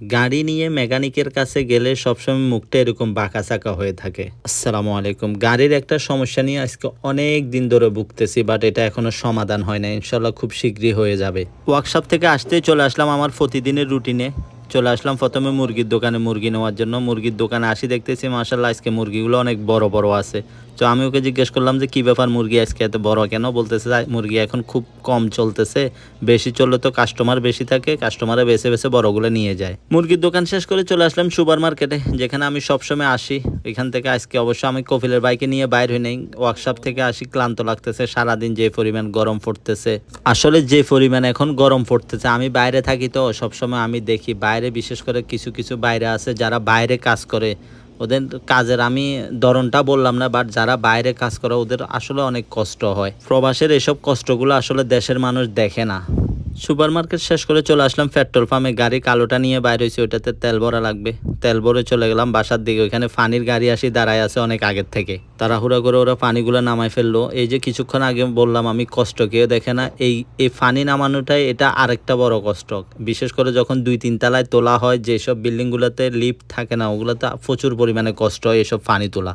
গাড়ি নিয়ে মেকানিকের কাছে গেলে সবসময় মুখটা এরকম বাঁকাচাকা হয়ে থাকে। আসসালামু আলাইকুম। গাড়ির একটা সমস্যা নিয়ে আজকে অনেক দিন ধরে ভুগতেছি, বাট এটা এখনো সমাধান হয় না। ইনশাল্লাহ খুব শীঘ্রই হয়ে যাবে। ওয়ার্কশপ থেকে আসতেই চলে আসলাম আমার প্রতিদিনের রুটিনে। চলে আসলাম প্রথমে মুরগির দোকানে মুরগি নেওয়ার জন্য। মুরগির দোকানে আসি দেখতেছি মাশাল্লাহ আজকে মুরগিগুলো অনেক বড় বড় আছে। তো আমি ওকে জিজ্ঞেস করলাম যে কী ব্যাপার, মুরগি আজকে এত বড় কেন? বলতেছে মুরগি এখন খুব কম চলতেছে, বেশি চললে তো কাস্টমার বেশি থাকে, কাস্টমারে বেছে বেছে বড়গুলো নিয়ে যায়। মুরগির দোকান শেষ করে চলে আসলাম সুপার মার্কেটে, যেখানে আমি সবসময় আসি। এখান থেকে আজকে অবশ্য আমি কফিলের বাইকে নিয়ে বাইর হই নাই। ওয়ার্কশপ থেকে আসি, ক্লান্ত লাগতেছে, সারাদিন যে পরিমাণ গরম পড়তেছে। আসলে যে পরিমাণ এখন গরম পড়তেছে, আমি বাইরে থাকি তো সবসময় আমি দেখি বাইরে, বিশেষ করে কিছু কিছু বাইরে আছে যারা বাইরে কাজ করে। ওদের কাজের আমি ধরনটা বললাম না, বাট যারা বাইরে কাজ করে ওদের আসলে অনেক কষ্ট হয়। প্রবাসের এসব কষ্টগুলো আসলে দেশের মানুষ দেখে না। সুপার মার্কেট শেষ করে চলে আসলাম পেট্রোল পাম্পে। গাড়ি কালোটা নিয়ে বাইরে হয়েছে, ওইটাতে তেল ভরা লাগবে। তেল ভরে চলে গেলাম বাসার দিকে। ওইখানে পানির গাড়ি আসি দাঁড়ায় আছে অনেক আগের থেকে। তাড়াহুড়া করে ওরা পানিগুলো নামাই ফেললো। এই যে কিছুক্ষণ আগে বললাম আমি কষ্ট কেউ দেখে না, এই এই পানি নামানোটাই এটা আরেকটা বড় কষ্ট। বিশেষ করে যখন 2-3 তলায় তোলা হয়, যেসব বিল্ডিংগুলোতে লিফট থাকে না, ওগুলোতে প্রচুর পরিমাণে কষ্ট হয় এসব পানি তোলা।